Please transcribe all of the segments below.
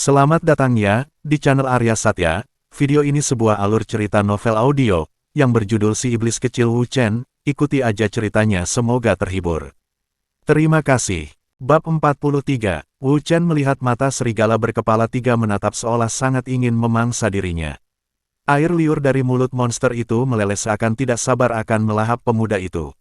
Selamat datang ya, di channel Arya Satya. Video ini sebuah alur cerita novel audio, yang berjudul Si Iblis Kecil Wu Chen. Ikuti aja ceritanya, semoga terhibur. Terima kasih. Bab 43, Wu Chen melihat mata serigala berkepala tiga menatap seolah sangat ingin memangsa dirinya. Air liur dari mulut monster itu meleleh seakan tidak sabar akan melahap pemuda itu.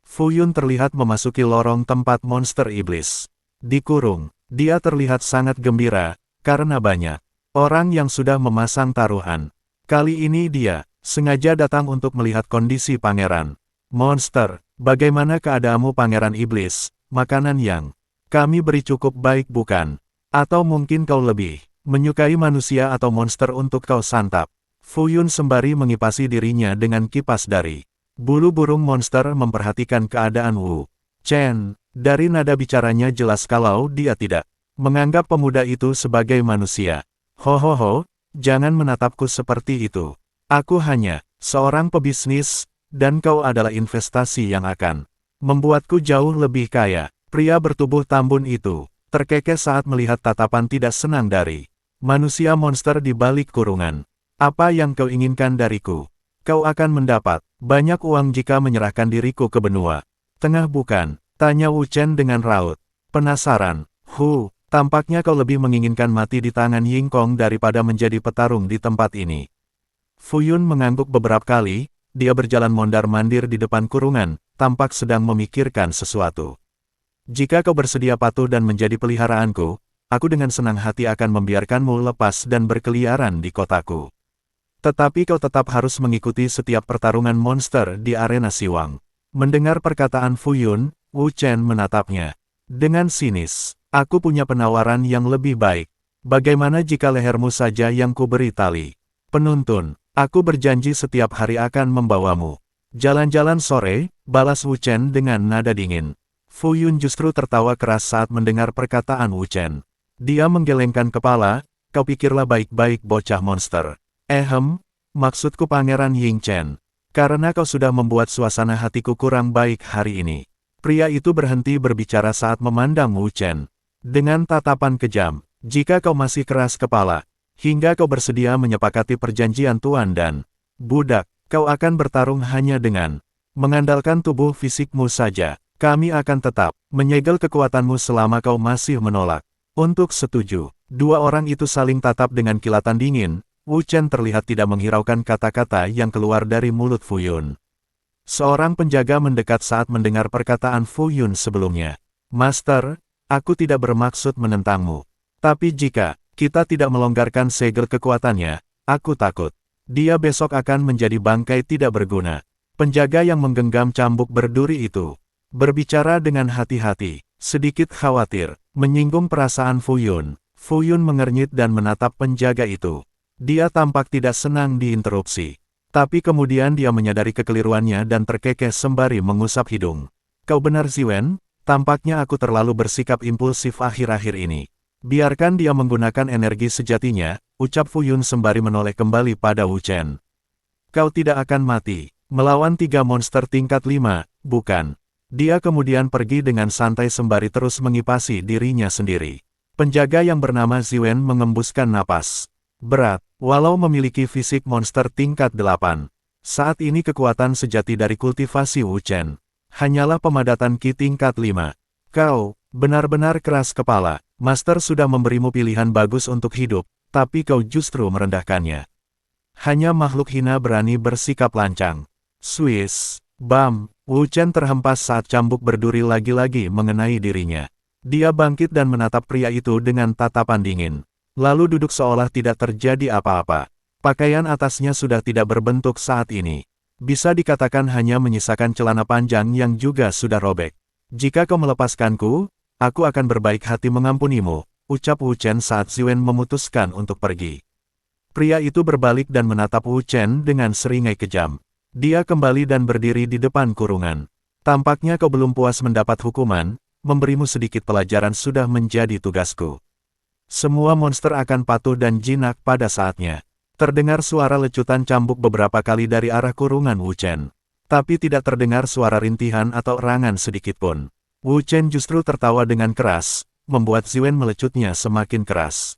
Fu Yun terlihat memasuki lorong tempat monster iblis dikurung. Dia terlihat sangat gembira, karena banyak orang yang sudah memasang taruhan. Kali ini dia sengaja datang untuk melihat kondisi pangeran. Monster, bagaimana keadaanmu pangeran iblis? Makanan yang kami beri cukup baik bukan? Atau mungkin kau lebih menyukai manusia atau monster untuk kau santap? Fu Yun sembari mengipasi dirinya dengan kipas dari bulu burung monster memperhatikan keadaan Wu Chen. Dari nada bicaranya jelas kalau dia tidak menganggap pemuda itu sebagai manusia. Ho, jangan menatapku seperti itu. Aku hanya seorang pebisnis, dan kau adalah investasi yang akan membuatku jauh lebih kaya. Pria bertubuh tambun itu terkekeh saat melihat tatapan tidak senang dari manusia monster di balik kurungan. Apa yang kau inginkan dariku? Kau akan mendapat banyak uang jika menyerahkan diriku ke benua tengah bukan? Tanya Wu Chen dengan raut penasaran. Tampaknya kau lebih menginginkan mati di tangan Ying Kong daripada menjadi petarung di tempat ini. Fu Yun mengangguk beberapa kali, dia berjalan mondar-mandir di depan kurungan, tampak sedang memikirkan sesuatu. Jika kau bersedia patuh dan menjadi peliharaanku, aku dengan senang hati akan membiarkanmu lepas dan berkeliaran di kotaku. Tetapi kau tetap harus mengikuti setiap pertarungan monster di arena Siwang. Mendengar perkataan Fu Yun, Wu Chen menatapnya dengan sinis. Aku punya penawaran yang lebih baik. Bagaimana jika lehermu saja yang kuberi tali penuntun? Aku berjanji setiap hari akan membawamu jalan-jalan sore, balas Wu Chen dengan nada dingin. Fu Yun justru tertawa keras saat mendengar perkataan Wu Chen. Dia menggelengkan kepala, kau pikirlah baik-baik bocah monster. Maksudku Pangeran Ying Chen. Karena kau sudah membuat suasana hatiku kurang baik hari ini. Pria itu berhenti berbicara saat memandang Wu Chen dengan tatapan kejam. Jika kau masih keras kepala, hingga kau bersedia menyepakati perjanjian tuan dan budak, kau akan bertarung hanya dengan mengandalkan tubuh fisikmu saja. Kami akan tetap menyegel kekuatanmu selama kau masih menolak untuk setuju. Dua orang itu saling tatap dengan kilatan dingin. Wu Chen terlihat tidak menghiraukan kata-kata yang keluar dari mulut Fu Yun. Seorang penjaga mendekat saat mendengar perkataan Fu Yun sebelumnya. Master, aku tidak bermaksud menentangmu. Tapi jika kita tidak melonggarkan segel kekuatannya, aku takut dia besok akan menjadi bangkai tidak berguna. Penjaga yang menggenggam cambuk berduri itu berbicara dengan hati-hati, sedikit khawatir, menyinggung perasaan Fu Yun. Fu Yun mengernyit dan menatap penjaga itu. Dia tampak tidak senang diinterupsi. Tapi kemudian dia menyadari kekeliruannya dan terkekeh sembari mengusap hidung. Kau benar Ziwen, tampaknya aku terlalu bersikap impulsif akhir-akhir ini. Biarkan dia menggunakan energi sejatinya, ucap Fu Yun sembari menoleh kembali pada Wu Chen. Kau tidak akan mati melawan tiga monster tingkat 5, bukan? Dia kemudian pergi dengan santai sembari terus mengipasi dirinya sendiri. Penjaga yang bernama Ziwen mengembuskan napas berat, walau memiliki fisik monster tingkat 8. Saat ini kekuatan sejati dari kultivasi Wu Chen hanyalah pemadatan Qi tingkat 5. Kau benar-benar keras kepala. Master sudah memberimu pilihan bagus untuk hidup, tapi kau justru merendahkannya. Hanya makhluk hina berani bersikap lancang. Swiss, bam, Wu Chen terhempas saat cambuk berduri lagi-lagi mengenai dirinya. Dia bangkit dan menatap pria itu dengan tatapan dingin. Lalu duduk seolah tidak terjadi apa-apa. Pakaian atasnya sudah tidak berbentuk saat ini. Bisa dikatakan hanya menyisakan celana panjang yang juga sudah robek. Jika kau melepaskanku, aku akan berbaik hati mengampunimu, ucap Wu Chen saat Ziwen memutuskan untuk pergi. Pria itu berbalik dan menatap Wu Chen dengan seringai kejam. Dia kembali dan berdiri di depan kurungan. Tampaknya kau belum puas mendapat hukuman, memberimu sedikit pelajaran sudah menjadi tugasku. Semua monster akan patuh dan jinak pada saatnya. Terdengar suara lecutan cambuk beberapa kali dari arah kurungan Wu Chen. Tapi tidak terdengar suara rintihan atau erangan sedikitpun. Wu Chen justru tertawa dengan keras, membuat Ziwen melecutnya semakin keras.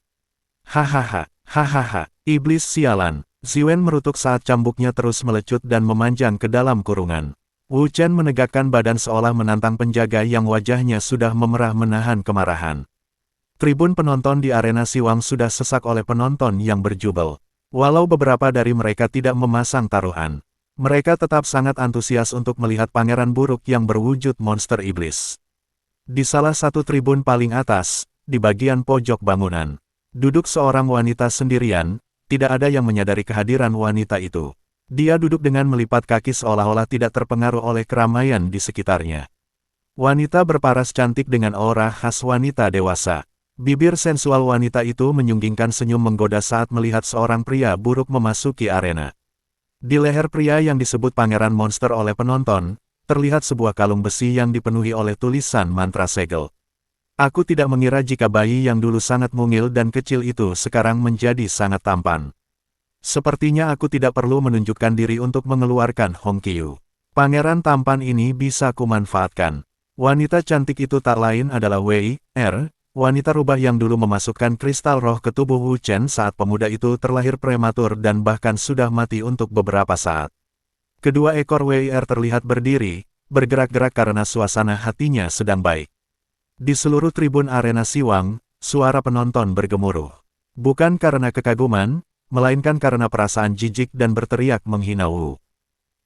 Hahaha, hahaha, iblis sialan. Ziwen merutuk saat cambuknya terus melecut dan memanjang ke dalam kurungan. Wu Chen menegakkan badan seolah menantang penjaga yang wajahnya sudah memerah menahan kemarahan. Tribun penonton di arena Siwang sudah sesak oleh penonton yang berjubel. Walau beberapa dari mereka tidak memasang taruhan, mereka tetap sangat antusias untuk melihat pangeran buruk yang berwujud monster iblis. Di salah satu tribun paling atas, di bagian pojok bangunan, duduk seorang wanita sendirian. Tidak ada yang menyadari kehadiran wanita itu. Dia duduk dengan melipat kaki seolah-olah tidak terpengaruh oleh keramaian di sekitarnya. Wanita berparas cantik dengan aura khas wanita dewasa. Bibir sensual wanita itu menyunggingkan senyum menggoda saat melihat seorang pria buruk memasuki arena. Di leher pria yang disebut pangeran monster oleh penonton, terlihat sebuah kalung besi yang dipenuhi oleh tulisan mantra segel. Aku tidak mengira jika bayi yang dulu sangat mungil dan kecil itu sekarang menjadi sangat tampan. Sepertinya aku tidak perlu menunjukkan diri untuk mengeluarkan Hongqiu. Pangeran tampan ini bisa kumanfaatkan. Wanita cantik itu tak lain adalah Wei Er, wanita rubah yang dulu memasukkan kristal roh ke tubuh Wu Chen saat pemuda itu terlahir prematur dan bahkan sudah mati untuk beberapa saat. Kedua ekor Wei Er terlihat berdiri, bergerak-gerak karena suasana hatinya sedang baik. Di seluruh tribun arena Siwang, suara penonton bergemuruh. Bukan karena kekaguman, melainkan karena perasaan jijik dan berteriak menghina Wu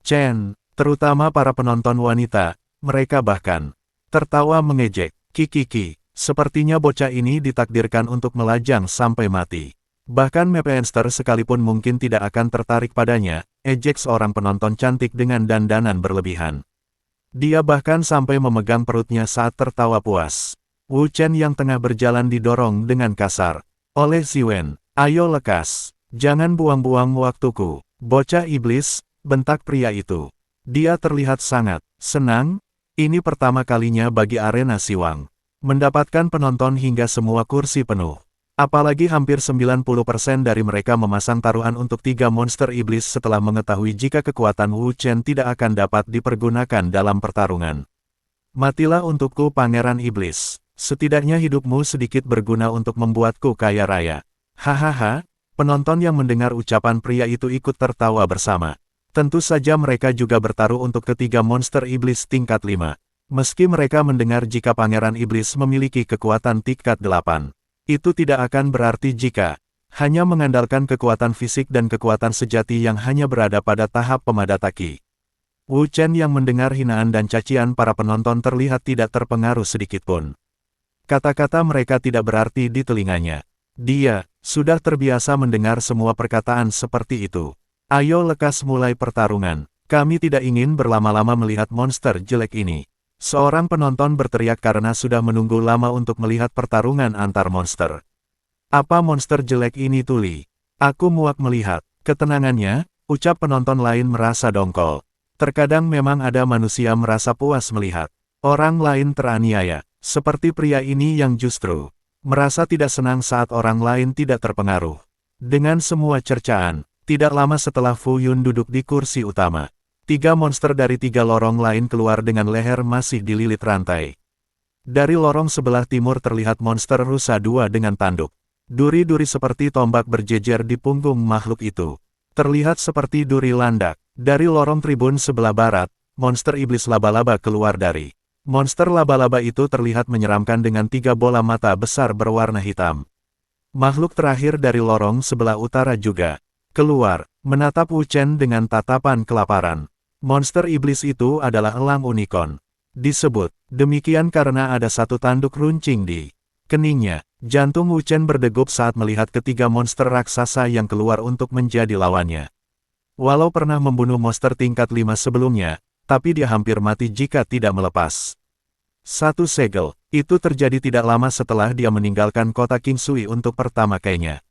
Chen, terutama para penonton wanita. Mereka bahkan tertawa mengejek. Kikiki, sepertinya bocah ini ditakdirkan untuk melajang sampai mati. Bahkan Mepeenster sekalipun mungkin tidak akan tertarik padanya, ejek seorang penonton cantik dengan dandanan berlebihan. Dia bahkan sampai memegang perutnya saat tertawa puas. Wu Chen yang tengah berjalan didorong dengan kasar oleh Ziwen. Ayo lekas, jangan buang-buang waktuku. Bocah iblis, bentak pria itu. Dia terlihat sangat senang. Ini pertama kalinya bagi arena Siwang mendapatkan penonton hingga semua kursi penuh. Apalagi hampir 90% dari mereka memasang taruhan untuk 3 monster iblis setelah mengetahui jika kekuatan Wu Chen tidak akan dapat dipergunakan dalam pertarungan. Matilah untukku pangeran iblis. Setidaknya hidupmu sedikit berguna untuk membuatku kaya raya. Hahaha, penonton yang mendengar ucapan pria itu ikut tertawa bersama. Tentu saja mereka juga bertaruh untuk ketiga monster iblis tingkat 5. Meski mereka mendengar jika pangeran iblis memiliki kekuatan tingkat 8. Itu tidak akan berarti jika hanya mengandalkan kekuatan fisik dan kekuatan sejati yang hanya berada pada tahap pemadaki. Wu Chen yang mendengar hinaan dan cacian para penonton terlihat tidak terpengaruh sedikitpun. Kata-kata mereka tidak berarti di telinganya. Dia sudah terbiasa mendengar semua perkataan seperti itu. Ayo lekas mulai pertarungan. Kami tidak ingin berlama-lama melihat monster jelek ini. Seorang penonton berteriak karena sudah menunggu lama untuk melihat pertarungan antar monster. Apa monster jelek ini tuli? Aku muak melihat. Ketenangannya, ucap penonton lain merasa dongkol. Terkadang memang ada manusia merasa puas melihat orang lain teraniaya. Seperti pria ini yang justru merasa tidak senang saat orang lain tidak terpengaruh. Dengan semua cercaan, tidak lama setelah Fu Yun duduk di kursi utama. 3 monster dari 3 lorong lain keluar dengan leher masih dililit rantai. Dari lorong sebelah timur terlihat monster rusa 2 dengan tanduk. Duri-duri seperti tombak berjejer di punggung makhluk itu. Terlihat seperti duri landak. Dari lorong tribun sebelah barat, monster iblis laba-laba keluar dari. Monster laba-laba itu terlihat menyeramkan dengan 3 bola mata besar berwarna hitam. Makhluk terakhir dari lorong sebelah utara juga keluar, menatap Wu Chen dengan tatapan kelaparan. Monster iblis itu adalah elang unicorn. Disebut demikian karena ada satu tanduk runcing di keningnya. Jantung Wu Chen berdegup saat melihat ketiga monster raksasa yang keluar untuk menjadi lawannya. Walau pernah membunuh monster tingkat 5 sebelumnya, tapi dia hampir mati jika tidak melepas satu segel. Itu terjadi tidak lama setelah dia meninggalkan kota Qingsui untuk pertama kalinya.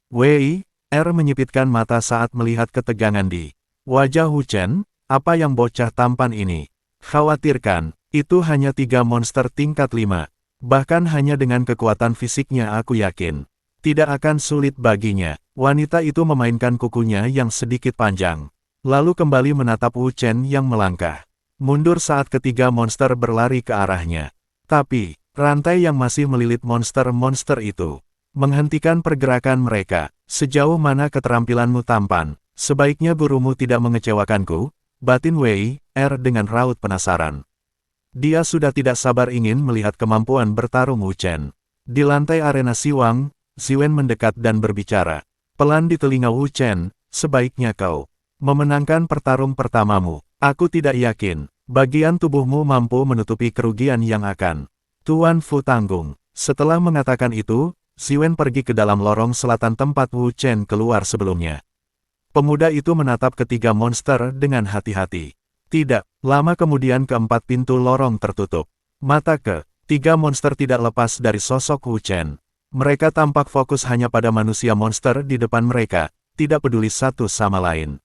Wei Er menyipitkan mata saat melihat ketegangan di wajah Wu Chen. Apa yang bocah tampan ini khawatirkan? Itu hanya 3 monster tingkat 5. Bahkan hanya dengan kekuatan fisiknya aku yakin tidak akan sulit baginya. Wanita itu memainkan kukunya yang sedikit panjang, lalu kembali menatap Wu Chen yang melangkah mundur saat ketiga monster berlari ke arahnya. Tapi rantai yang masih melilit monster-monster itu menghentikan pergerakan mereka. Sejauh mana keterampilanmu tampan? Sebaiknya gurumu tidak mengecewakanku, batin Wei Er dengan raut penasaran. Dia sudah tidak sabar ingin melihat kemampuan bertarung Wu Chen. Di lantai arena Siwang, Ziwen mendekat dan berbicara. Pelan di telinga Wu Chen, sebaiknya kau memenangkan pertarung pertamamu. Aku tidak yakin, bagian tubuhmu mampu menutupi kerugian yang akan Tuan Fu tanggung. Setelah mengatakan itu, Ziwen pergi ke dalam lorong selatan tempat Wu Chen keluar sebelumnya. Pemuda itu menatap ketiga monster dengan hati-hati. Tidak lama kemudian keempat pintu lorong tertutup. Mata ketiga monster tidak lepas dari sosok Wu Chen. Mereka tampak fokus hanya pada manusia monster di depan mereka, tidak peduli satu sama lain.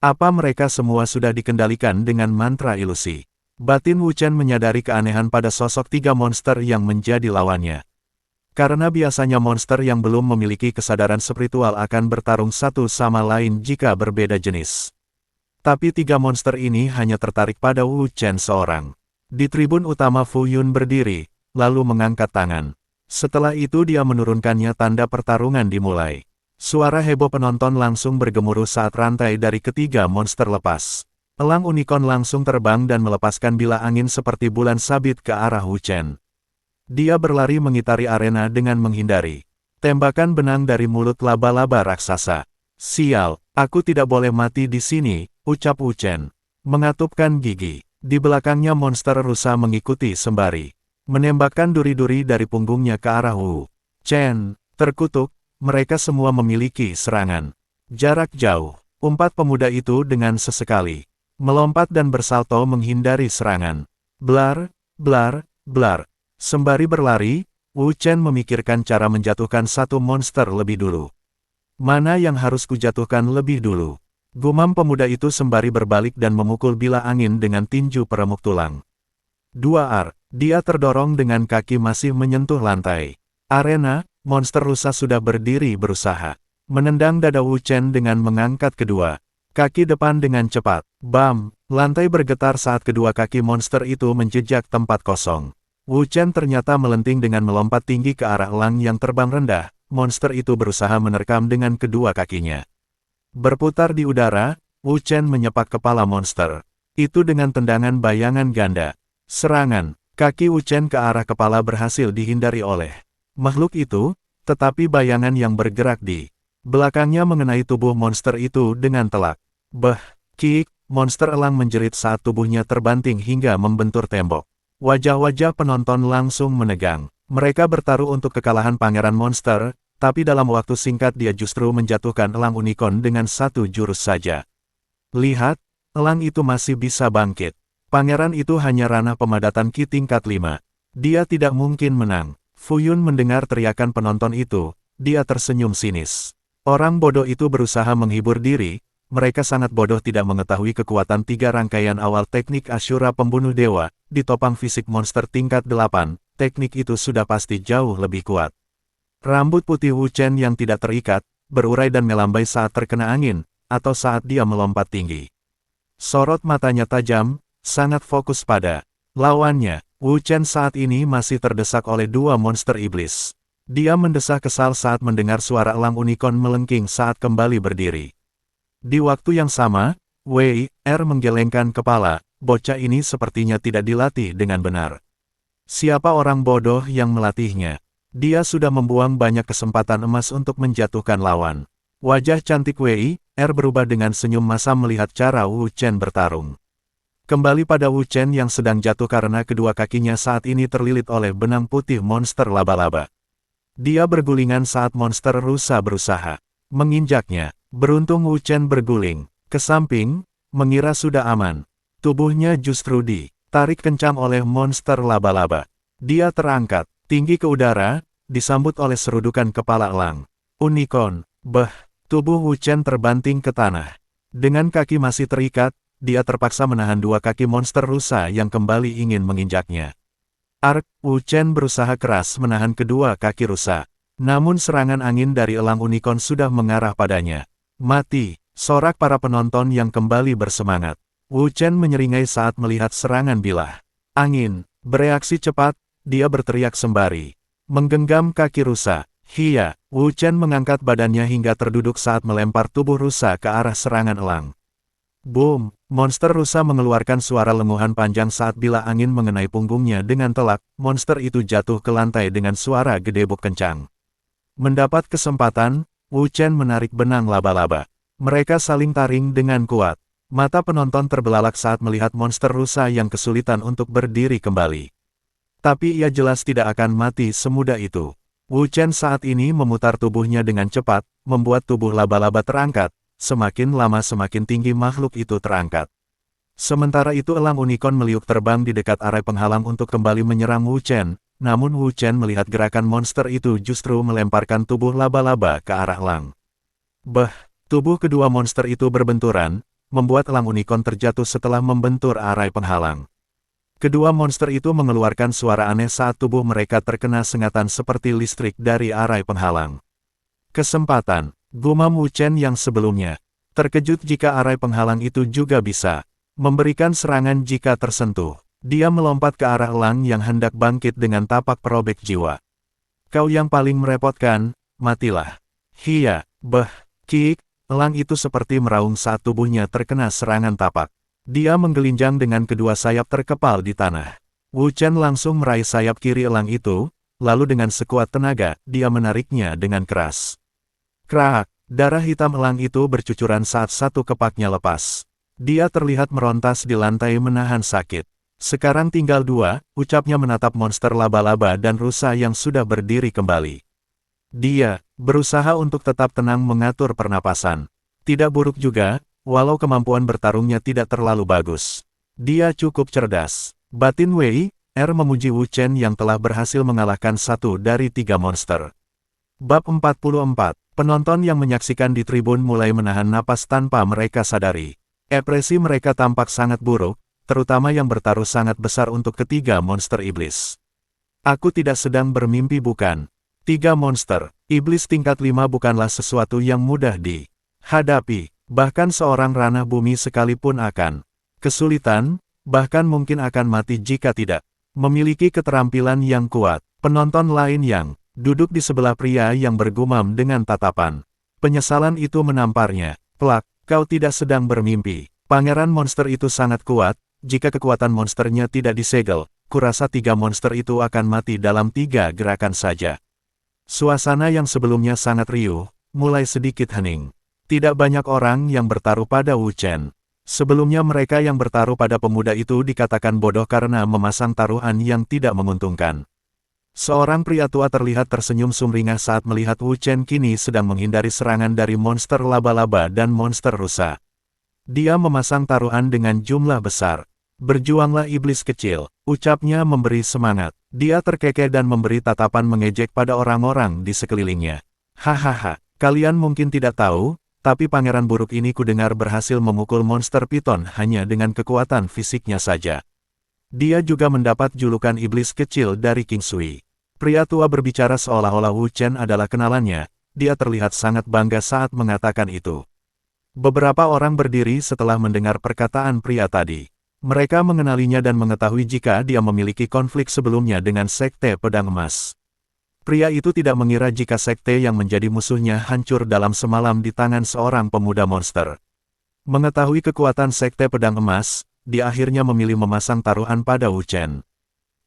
Apa mereka semua sudah dikendalikan dengan mantra ilusi? Batin Wu Chen menyadari keanehan pada sosok tiga monster yang menjadi lawannya. Karena biasanya monster yang belum memiliki kesadaran spiritual akan bertarung satu sama lain jika berbeda jenis. Tapi tiga monster ini hanya tertarik pada Wu Chen seorang. Di tribun utama Fu Yun berdiri, lalu mengangkat tangan. Setelah itu dia menurunkannya tanda pertarungan dimulai. Suara heboh penonton langsung bergemuruh saat rantai dari ketiga monster lepas. Elang unicorn langsung terbang dan melepaskan bilah angin seperti bulan sabit ke arah Wu Chen. Dia berlari mengitari arena dengan menghindari tembakan benang dari mulut laba-laba raksasa. Sial, aku tidak boleh mati di sini, ucap Wu Chen. Mengatupkan gigi. Di belakangnya monster rusa mengikuti sembari menembakkan duri-duri dari punggungnya ke arah Wu Chen. Terkutuk, mereka semua memiliki serangan jarak jauh. Umpat pemuda itu dengan sesekali melompat dan bersalto menghindari serangan. Blar, blar, blar. Sembari berlari, Wu Chen memikirkan cara menjatuhkan satu monster lebih dulu. Mana yang harus kujatuhkan lebih dulu? Gumam pemuda itu sembari berbalik dan memukul bilah angin dengan tinju peremuk tulang. Dia terdorong dengan kaki masih menyentuh lantai. Arena, monster rusa sudah berdiri berusaha menendang dada Wu Chen dengan mengangkat kedua kaki depan dengan cepat. Bam! Lantai bergetar saat kedua kaki monster itu menjejak tempat kosong. Wu Chen ternyata melenting dengan melompat tinggi ke arah elang yang terbang rendah. Monster itu berusaha menerkam dengan kedua kakinya. Berputar di udara, Wu Chen menyepak kepala monster itu dengan tendangan bayangan ganda. Serangan kaki Wu Chen ke arah kepala berhasil dihindari oleh makhluk itu, tetapi bayangan yang bergerak di belakangnya mengenai tubuh monster itu dengan telak. Kick! Monster elang menjerit saat tubuhnya terbanting hingga membentur tembok. Wajah-wajah penonton langsung menegang. Mereka bertaruh untuk kekalahan pangeran monster, tapi dalam waktu singkat dia justru menjatuhkan elang unicorn dengan satu jurus saja. Lihat, elang itu masih bisa bangkit. Pangeran itu hanya ranah pemadatan Ki tingkat 5. Dia tidak mungkin menang. Fu Yun mendengar teriakan penonton itu, dia tersenyum sinis. Orang bodoh itu berusaha menghibur diri. Mereka sangat bodoh tidak mengetahui kekuatan tiga rangkaian awal teknik Ashura pembunuh dewa, ditopang fisik monster tingkat 8, teknik itu sudah pasti jauh lebih kuat. Rambut putih Wu Chen yang tidak terikat, berurai dan melambai saat terkena angin, atau saat dia melompat tinggi. Sorot matanya tajam, sangat fokus pada lawannya. Wu Chen saat ini masih terdesak oleh dua monster iblis. Dia mendesah kesal saat mendengar suara elang unicorn melengking saat kembali berdiri. Di waktu yang sama, Wei Er menggelengkan kepala, bocah ini sepertinya tidak dilatih dengan benar. Siapa orang bodoh yang melatihnya? Dia sudah membuang banyak kesempatan emas untuk menjatuhkan lawan. Wajah cantik Wei Er berubah dengan senyum masam melihat cara Wu Chen bertarung. Kembali pada Wu Chen yang sedang jatuh karena kedua kakinya saat ini terlilit oleh benang putih monster laba-laba. Dia bergulingan saat monster rusa berusaha menginjaknya. Beruntung Wu Chen berguling ke samping, mengira sudah aman. Tubuhnya justru ditarik kencang oleh monster laba-laba. Dia terangkat tinggi ke udara, disambut oleh serudukan kepala elang unicorn. Tubuh Wu Chen terbanting ke tanah. Dengan kaki masih terikat, dia terpaksa menahan dua kaki monster rusa yang kembali ingin menginjaknya. Wu Chen berusaha keras menahan kedua kaki rusa. Namun serangan angin dari elang unicorn sudah mengarah padanya. Mati, sorak para penonton yang kembali bersemangat. Wu Chen menyeringai saat melihat serangan bilah angin. Bereaksi cepat, dia berteriak sembari menggenggam kaki rusa. Hia, Wu Chen mengangkat badannya hingga terduduk saat melempar tubuh rusa ke arah serangan elang. Boom! Monster rusa mengeluarkan suara lenguhan panjang saat bila angin mengenai punggungnya dengan telak, monster itu jatuh ke lantai dengan suara gedebuk kencang. Mendapat kesempatan, Wu Chen menarik benang laba-laba. Mereka saling taring dengan kuat. Mata penonton terbelalak saat melihat monster rusa yang kesulitan untuk berdiri kembali. Tapi ia jelas tidak akan mati semudah itu. Wu Chen saat ini memutar tubuhnya dengan cepat, membuat tubuh laba-laba terangkat. Semakin lama semakin tinggi makhluk itu terangkat. Sementara itu elang unicorn meliuk terbang di dekat arai penghalang untuk kembali menyerang Wu Chen. Namun Wu Chen melihat gerakan monster itu justru melemparkan tubuh laba-laba ke arah elang. Tubuh kedua monster itu berbenturan, membuat elang unicorn terjatuh setelah membentur arai penghalang. Kedua monster itu mengeluarkan suara aneh saat tubuh mereka terkena sengatan seperti listrik dari arai penghalang. Kesempatan, gumam Wu Chen yang sebelumnya. Terkejut jika arai penghalang itu juga bisa memberikan serangan jika tersentuh. Dia melompat ke arah elang yang hendak bangkit dengan tapak perobek jiwa. Kau yang paling merepotkan, matilah. Hia, kick, elang itu seperti meraung saat tubuhnya terkena serangan tapak. Dia menggelinjang dengan kedua sayap terkepal di tanah. Wu Chen langsung meraih sayap kiri elang itu, lalu dengan sekuat tenaga, dia menariknya dengan keras. Krak, darah hitam elang itu bercucuran saat satu kepaknya lepas. Dia terlihat merontas di lantai menahan sakit. Sekarang tinggal dua, ucapnya menatap monster laba-laba dan rusa yang sudah berdiri kembali. Dia berusaha untuk tetap tenang mengatur pernapasan. Tidak buruk juga, walau kemampuan bertarungnya tidak terlalu bagus. Dia cukup cerdas. Batin Wei, memuji Wu Chen yang telah berhasil mengalahkan satu dari tiga monster. Bab 44, penonton yang menyaksikan di tribun mulai menahan napas tanpa mereka sadari. Ekspresi mereka tampak sangat buruk, terutama yang bertaruh sangat besar untuk ketiga monster iblis. Aku tidak sedang bermimpi bukan? Tiga monster, iblis tingkat 5 bukanlah sesuatu yang mudah dihadapi. Bahkan seorang ranah bumi sekalipun akan kesulitan, bahkan mungkin akan mati jika tidak memiliki keterampilan yang kuat. Penonton lain yang duduk di sebelah pria yang bergumam dengan tatapan penyesalan itu menamparnya. Plak, kau tidak sedang bermimpi. Pangeran monster itu sangat kuat, jika kekuatan monsternya tidak disegel, kurasa tiga monster itu akan mati dalam 3 gerakan saja. Suasana yang sebelumnya sangat riuh, mulai sedikit hening. Tidak banyak orang yang bertaruh pada Wu Chen. Sebelumnya mereka yang bertaruh pada pemuda itu dikatakan bodoh karena memasang taruhan yang tidak menguntungkan. Seorang pria tua terlihat tersenyum sumringah saat melihat Wu Chen kini sedang menghindari serangan dari monster laba-laba dan monster rusa. Dia memasang taruhan dengan jumlah besar. Berjuanglah iblis kecil, ucapnya memberi semangat. Dia terkekeh dan memberi tatapan mengejek pada orang-orang di sekelilingnya. Hahaha, kalian mungkin tidak tahu, tapi pangeran buruk ini kudengar berhasil memukul monster piton hanya dengan kekuatan fisiknya saja. Dia juga mendapat julukan iblis kecil dari King Sui. Pria tua berbicara seolah-olah Wu Chen adalah kenalannya, dia terlihat sangat bangga saat mengatakan itu. Beberapa orang berdiri setelah mendengar perkataan pria tadi. Mereka mengenalinya dan mengetahui jika dia memiliki konflik sebelumnya dengan Sekte Pedang Emas. Pria itu tidak mengira jika sekte yang menjadi musuhnya hancur dalam semalam di tangan seorang pemuda monster. Mengetahui kekuatan Sekte Pedang Emas, dia akhirnya memilih memasang taruhan pada Wu Chen.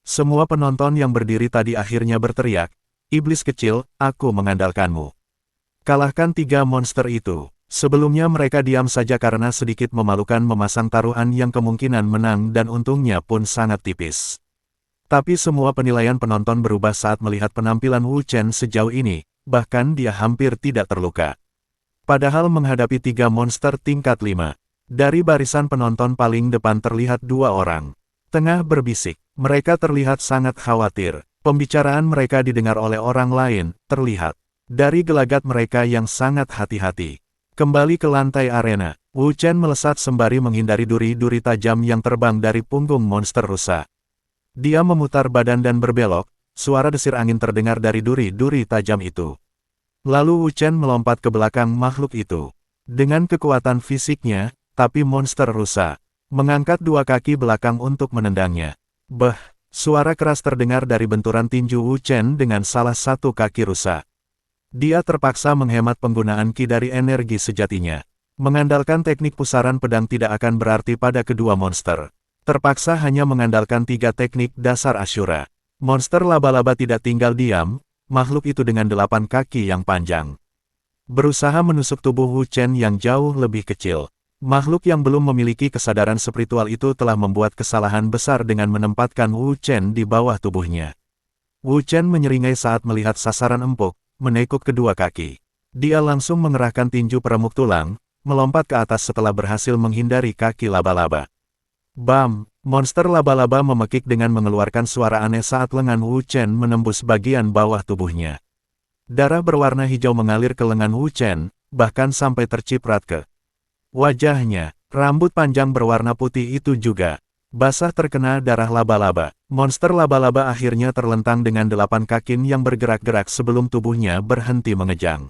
Semua penonton yang berdiri tadi akhirnya berteriak, "Iblis kecil, aku mengandalkanmu. Kalahkan 3 monster itu." Sebelumnya mereka diam saja karena sedikit memalukan memasang taruhan yang kemungkinan menang dan untungnya pun sangat tipis. Tapi semua penilaian penonton berubah saat melihat penampilan Wu Chen sejauh ini, bahkan dia hampir tidak terluka. Padahal menghadapi 3 monster tingkat 5. Dari barisan penonton paling depan terlihat 2 orang. Tengah berbisik, mereka terlihat sangat khawatir. Pembicaraan mereka didengar oleh orang lain, terlihat dari gelagat mereka yang sangat hati-hati. Kembali ke lantai arena, Wu Chen melesat sembari menghindari duri-duri tajam yang terbang dari punggung monster rusa. Dia memutar badan dan berbelok, suara desir angin terdengar dari duri-duri tajam itu. Lalu Wu Chen melompat ke belakang makhluk itu. Dengan kekuatan fisiknya, tapi monster rusa mengangkat 2 kaki belakang untuk menendangnya. Suara keras terdengar dari benturan tinju Wu Chen dengan salah satu kaki rusa. Dia terpaksa menghemat penggunaan ki dari energi sejatinya. Mengandalkan teknik pusaran pedang tidak akan berarti pada kedua monster. Terpaksa hanya mengandalkan 3 teknik dasar Ashura. Monster laba-laba tidak tinggal diam, makhluk itu dengan 8 kaki yang panjang berusaha menusuk tubuh Wu Chen yang jauh lebih kecil. Makhluk yang belum memiliki kesadaran spiritual itu telah membuat kesalahan besar dengan menempatkan Wu Chen di bawah tubuhnya. Wu Chen menyeringai saat melihat sasaran empuk, menekuk kedua kaki. Dia langsung mengerahkan tinju peremuk tulang, melompat ke atas setelah berhasil menghindari kaki laba-laba. Bam! Monster laba-laba memekik dengan mengeluarkan suara aneh saat lengan Wu Chen menembus bagian bawah tubuhnya. Darah berwarna hijau mengalir ke lengan Wu Chen, bahkan sampai terciprat ke wajahnya. Rambut panjang berwarna putih itu juga basah terkena darah laba-laba. Monster laba-laba akhirnya terlentang dengan 8 kaki yang bergerak-gerak sebelum tubuhnya berhenti mengejang.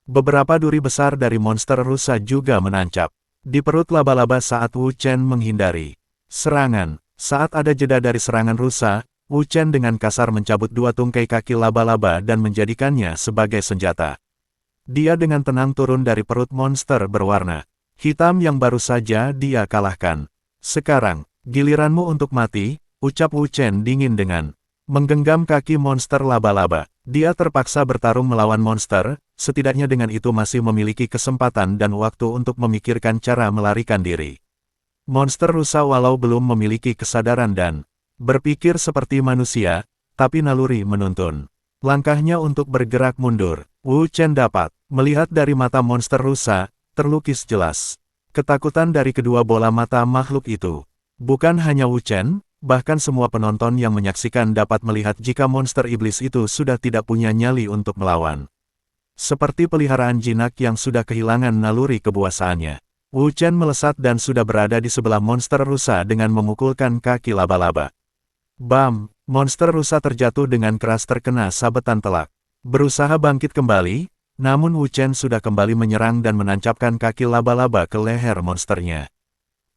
Beberapa duri besar dari monster rusa juga menancap di perut laba-laba saat Wu Chen menghindari serangan. Saat ada jeda dari serangan rusa, Wu Chen dengan kasar mencabut 2 tungkai kaki laba-laba dan menjadikannya sebagai senjata. Dia dengan tenang turun dari perut monster berwarna hitam yang baru saja dia kalahkan. Sekarang, giliranmu untuk mati, ucap Wu Chen dingin dengan menggenggam kaki monster laba-laba. Dia terpaksa bertarung melawan monster, setidaknya dengan itu masih memiliki kesempatan dan waktu untuk memikirkan cara melarikan diri. Monster rusa walau belum memiliki kesadaran dan berpikir seperti manusia, tapi naluri menuntun langkahnya untuk bergerak mundur. Wu Chen dapat melihat dari mata monster rusa, terlukis jelas ketakutan dari kedua bola mata makhluk itu. Bukan hanya Wu Chen, bahkan semua penonton yang menyaksikan dapat melihat jika monster iblis itu sudah tidak punya nyali untuk melawan. Seperti peliharaan jinak yang sudah kehilangan naluri kebuasaannya. Wu Chen melesat dan sudah berada di sebelah monster rusa dengan memukulkan kaki laba-laba. Bam! Monster rusa terjatuh dengan keras terkena sabetan telak. Berusaha bangkit kembali, namun Wu Chen sudah kembali menyerang dan menancapkan kaki laba-laba ke leher monsternya.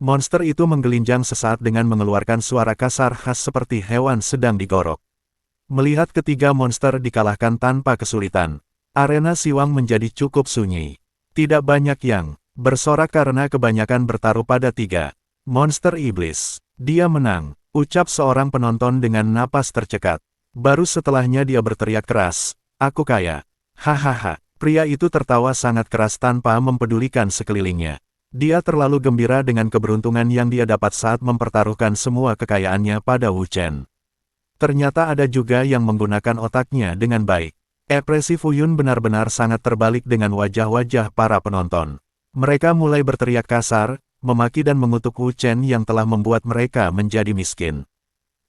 Monster itu menggelinjang sesaat dengan mengeluarkan suara kasar khas seperti hewan sedang digorok. Melihat ketiga monster dikalahkan tanpa kesulitan, arena Siwang menjadi cukup sunyi. Tidak banyak yang bersorak karena kebanyakan bertaruh pada 3 monster iblis. Dia menang, ucap seorang penonton dengan napas tercekat. Baru setelahnya dia berteriak keras, "Aku kaya." Hahaha, pria itu tertawa sangat keras tanpa mempedulikan sekelilingnya. Dia terlalu gembira dengan keberuntungan yang dia dapat saat mempertaruhkan semua kekayaannya pada Wu Chen. Ternyata ada juga yang menggunakan otaknya dengan baik. Ekspresi Fu Yun benar-benar sangat terbalik dengan wajah-wajah para penonton. Mereka mulai berteriak kasar, memaki dan mengutuk Wu Chen yang telah membuat mereka menjadi miskin.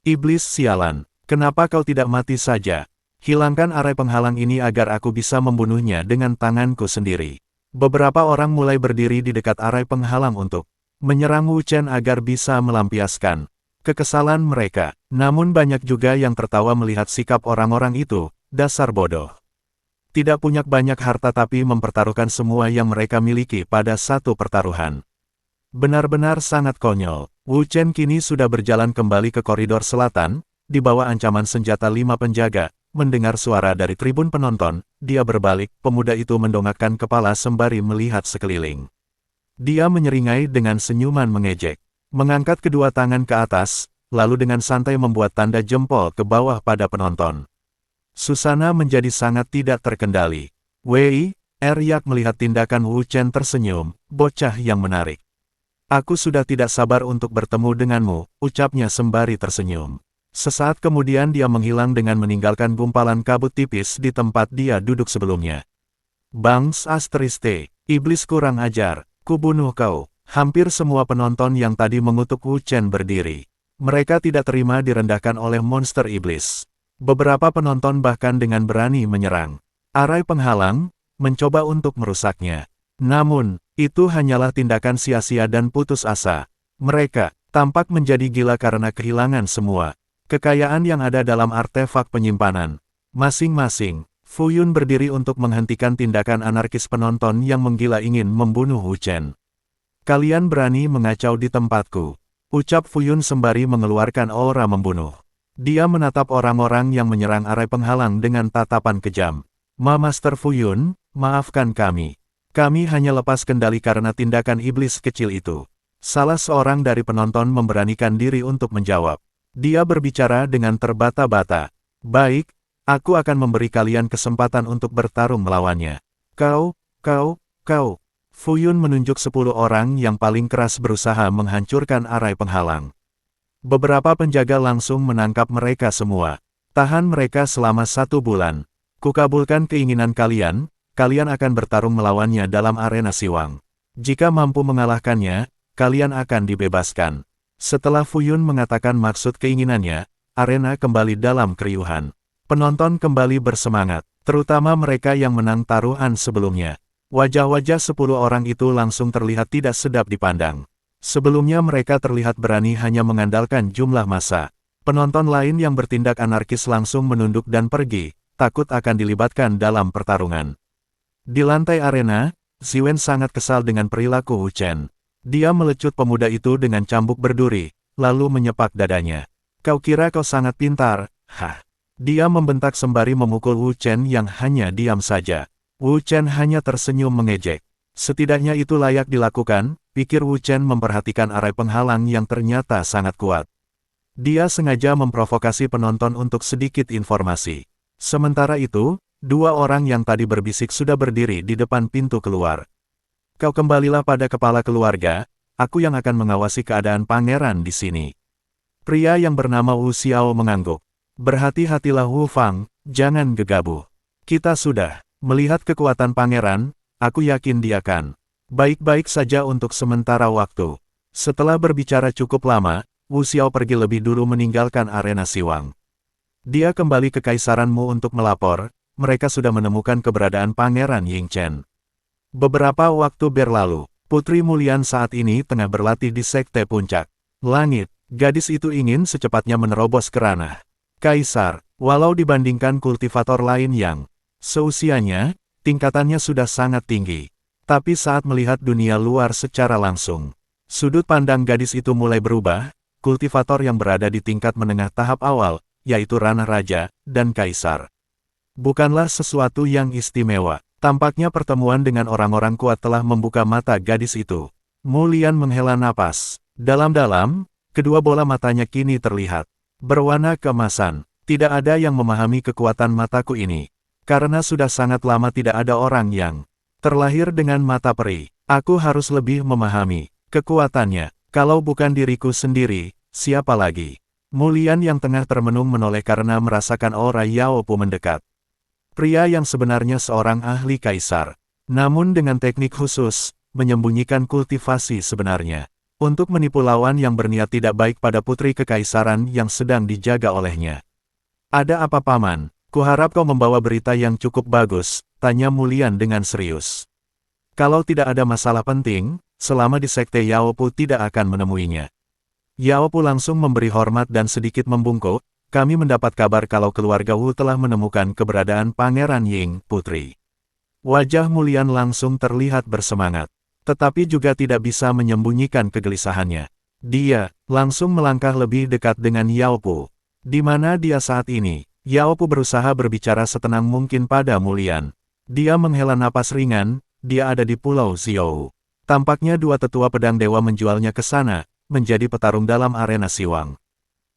"Iblis sialan, kenapa kau tidak mati saja? Hilangkan arai penghalang ini agar aku bisa membunuhnya dengan tanganku sendiri." Beberapa orang mulai berdiri di dekat arai penghalang untuk menyerang Wu Chen agar bisa melampiaskan kekesalan mereka. Namun banyak juga yang tertawa melihat sikap orang-orang itu, dasar bodoh. Tidak punya banyak harta tapi mempertaruhkan semua yang mereka miliki pada satu pertaruhan. Benar-benar sangat konyol. Wu Chen kini sudah berjalan kembali ke koridor selatan, di bawah ancaman senjata 5 penjaga. Mendengar suara dari tribun penonton, dia berbalik, pemuda itu mendongakkan kepala sembari melihat sekeliling. Dia menyeringai dengan senyuman mengejek. Mengangkat kedua tangan ke atas, lalu dengan santai membuat tanda jempol ke bawah pada penonton. Susana menjadi sangat tidak terkendali. "Wei, Yak melihat tindakan Wu Chen tersenyum, bocah yang menarik. "Aku sudah tidak sabar untuk bertemu denganmu," ucapnya sembari tersenyum. Sesaat kemudian dia menghilang dengan meninggalkan gumpalan kabut tipis di tempat dia duduk sebelumnya. "Bangs Asteriste, iblis kurang ajar, kubunuh kau." Hampir semua penonton yang tadi mengutuk Wu Chen berdiri. Mereka tidak terima direndahkan oleh monster iblis. Beberapa penonton bahkan dengan berani menyerang arai penghalang, mencoba untuk merusaknya. Namun, itu hanyalah tindakan sia-sia dan putus asa. Mereka tampak menjadi gila karena kehilangan semua kekayaan yang ada dalam artefak penyimpanan masing-masing. Fu Yun berdiri untuk menghentikan tindakan anarkis penonton yang menggila ingin membunuh Wu Chen. "Kalian berani mengacau di tempatku," ucap Fu Yun sembari mengeluarkan aura membunuh. Dia menatap orang-orang yang menyerang arai penghalang dengan tatapan kejam. Master Fu Yun, maafkan kami. Kami hanya lepas kendali karena tindakan iblis kecil itu. Salah seorang dari penonton memberanikan diri untuk menjawab. Dia berbicara dengan terbata-bata. Baik, aku akan memberi kalian kesempatan untuk bertarung melawannya. Kau. Fu Yun menunjuk 10 orang yang paling keras berusaha menghancurkan arai penghalang. Beberapa penjaga langsung menangkap mereka semua. Tahan mereka selama 1 bulan. Kukabulkan keinginan kalian, kalian akan bertarung melawannya dalam arena Siwang. Jika mampu mengalahkannya, kalian akan dibebaskan. Setelah Fu Yun mengatakan maksud keinginannya, arena kembali dalam keriuhan. Penonton kembali bersemangat, terutama mereka yang menang taruhan sebelumnya. Wajah-wajah 10 orang itu langsung terlihat tidak sedap dipandang. Sebelumnya mereka terlihat berani hanya mengandalkan jumlah massa. Penonton lain yang bertindak anarkis langsung menunduk dan pergi, takut akan dilibatkan dalam pertarungan. Di lantai arena, Ziwen sangat kesal dengan perilaku Wu Chen. Dia melecut pemuda itu dengan cambuk berduri, lalu menyepak dadanya. Kau kira kau sangat pintar? Hah. Dia membentak sembari memukul Wu Chen yang hanya diam saja. Wu Chen hanya tersenyum mengejek. Setidaknya itu layak dilakukan, pikir Wu Chen memperhatikan arai penghalang yang ternyata sangat kuat. Dia sengaja memprovokasi penonton untuk sedikit informasi. Sementara itu, 2 orang yang tadi berbisik sudah berdiri di depan pintu keluar. Kau kembalilah pada kepala keluarga, aku yang akan mengawasi keadaan pangeran di sini. Pria yang bernama Wu Xiao mengangguk. Berhati-hatilah Wu Fang, jangan gegabah. Kita sudah melihat kekuatan pangeran, aku yakin dia akan baik-baik saja untuk sementara waktu. Setelah berbicara cukup lama, Wu Xiao pergi lebih dulu meninggalkan arena Siwang. Dia kembali ke kaisaranmu untuk melapor, mereka sudah menemukan keberadaan Pangeran Ying Chen. Beberapa waktu berlalu, Putri Mulian saat ini tengah berlatih di Sekte Puncak Langit. Gadis itu ingin secepatnya menerobos ke ranah Kaisar, walau dibandingkan kultivator lain yang seusianya, tingkatannya sudah sangat tinggi. Tapi saat melihat dunia luar secara langsung, sudut pandang gadis itu mulai berubah. Kultivator yang berada di tingkat menengah tahap awal, yaitu ranah raja dan kaisar, bukanlah sesuatu yang istimewa. Tampaknya pertemuan dengan orang-orang kuat telah membuka mata gadis itu. Mulian menghela napas dalam-dalam, kedua bola matanya kini terlihat berwarna keemasan. Tidak ada yang memahami kekuatan mataku ini. Karena sudah sangat lama tidak ada orang yang terlahir dengan mata peri. Aku harus lebih memahami kekuatannya. Kalau bukan diriku sendiri, siapa lagi? Mulian yang tengah termenung menoleh karena merasakan aura Yao Pu mendekat. Pria yang sebenarnya seorang ahli kaisar, namun dengan teknik khusus, menyembunyikan kultivasi sebenarnya. Untuk menipu lawan yang berniat tidak baik pada putri kekaisaran yang sedang dijaga olehnya. Ada apa paman? Kuharap kau membawa berita yang cukup bagus, tanya Mulian dengan serius. Kalau tidak ada masalah penting, selama di sekte Yao Pu tidak akan menemuinya. Yao Pu langsung memberi hormat dan sedikit membungkuk. Kami mendapat kabar kalau keluarga Wu telah menemukan keberadaan Pangeran Ying, Putri. Wajah Mulian langsung terlihat bersemangat, tetapi juga tidak bisa menyembunyikan kegelisahannya. Dia langsung melangkah lebih dekat dengan Yao Pu. Di mana dia saat ini? Yao Pu berusaha berbicara setenang mungkin pada Mulian. Dia menghela napas ringan, dia ada di Pulau Xiao. Tampaknya 2 tetua pedang dewa menjualnya ke sana, menjadi petarung dalam arena Siwang.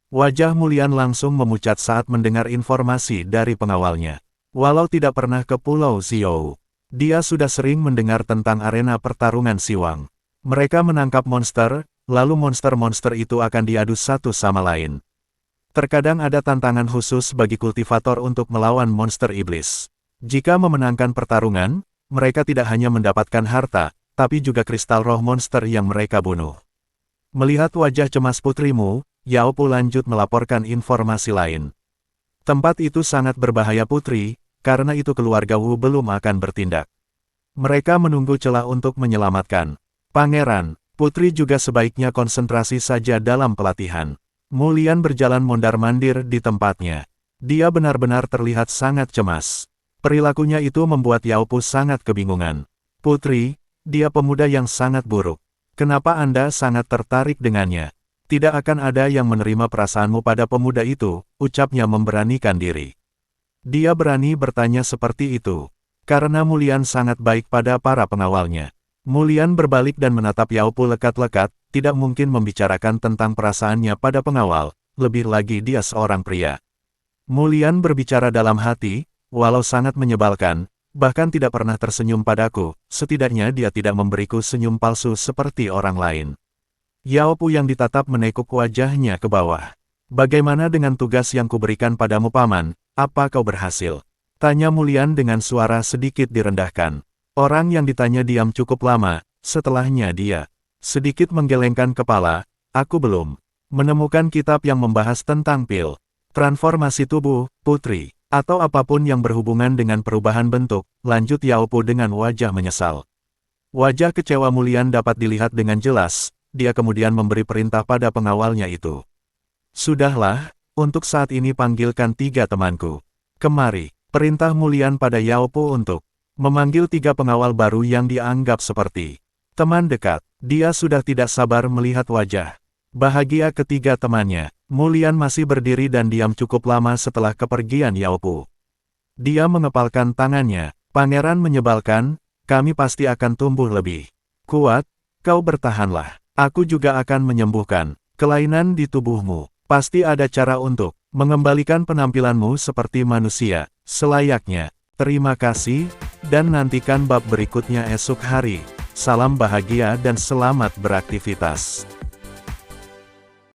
Wajah Mulian langsung memucat saat mendengar informasi dari pengawalnya. Walau tidak pernah ke Pulau Xiao, dia sudah sering mendengar tentang arena pertarungan Siwang. Mereka menangkap monster, lalu monster-monster itu akan diadu satu sama lain. Terkadang ada tantangan khusus bagi kultivator untuk melawan monster iblis. Jika memenangkan pertarungan, mereka tidak hanya mendapatkan harta, tapi juga kristal roh monster yang mereka bunuh. Melihat wajah cemas putrimu, Yao Pu lanjut melaporkan informasi lain. Tempat itu sangat berbahaya putri, karena itu keluarga Wu belum akan bertindak. Mereka menunggu celah untuk menyelamatkan pangeran. Putri juga sebaiknya konsentrasi saja dalam pelatihan. Mulian berjalan mondar-mandir di tempatnya. Dia benar-benar terlihat sangat cemas. Perilakunya itu membuat Yao Pu sangat kebingungan. Putri, dia pemuda yang sangat buruk. Kenapa Anda sangat tertarik dengannya? Tidak akan ada yang menerima perasaanmu pada pemuda itu, ucapnya memberanikan diri. Dia berani bertanya seperti itu, karena Mu Lian sangat baik pada para pengawalnya. Mu Lian berbalik dan menatap Yao Pu lekat-lekat, tidak mungkin membicarakan tentang perasaannya pada pengawal, lebih lagi dia seorang pria. Mu Lian berbicara dalam hati, walau sangat menyebalkan, bahkan tidak pernah tersenyum padaku, setidaknya dia tidak memberiku senyum palsu seperti orang lain. Yao Pu yang ditatap menekuk wajahnya ke bawah. Bagaimana dengan tugas yang kuberikan padamu paman, apa kau berhasil? Tanya Mu Lian dengan suara sedikit direndahkan. Orang yang ditanya diam cukup lama, setelahnya dia sedikit menggelengkan kepala, aku belum menemukan kitab yang membahas tentang pil transformasi tubuh, putri, atau apapun yang berhubungan dengan perubahan bentuk, lanjut Yao Pu dengan wajah menyesal. Wajah kecewa Mu Lian dapat dilihat dengan jelas, dia kemudian memberi perintah pada pengawalnya itu. Sudahlah, untuk saat ini panggilkan 3 temanku. Kemari, perintah Mu Lian pada Yao Pu untuk memanggil 3 pengawal baru yang dianggap seperti teman dekat. Dia sudah tidak sabar melihat wajah bahagia ketiga temannya. Mu Lian masih berdiri dan diam cukup lama setelah kepergian Yao Pu. Dia mengepalkan tangannya, pangeran menyebalkan, kami pasti akan tumbuh lebih kuat, kau bertahanlah. Aku juga akan menyembuhkan kelainan di tubuhmu. Pasti ada cara untuk mengembalikan penampilanmu seperti manusia, selayaknya. Terima kasih, dan nantikan bab berikutnya esok hari. Salam bahagia dan selamat beraktivitas.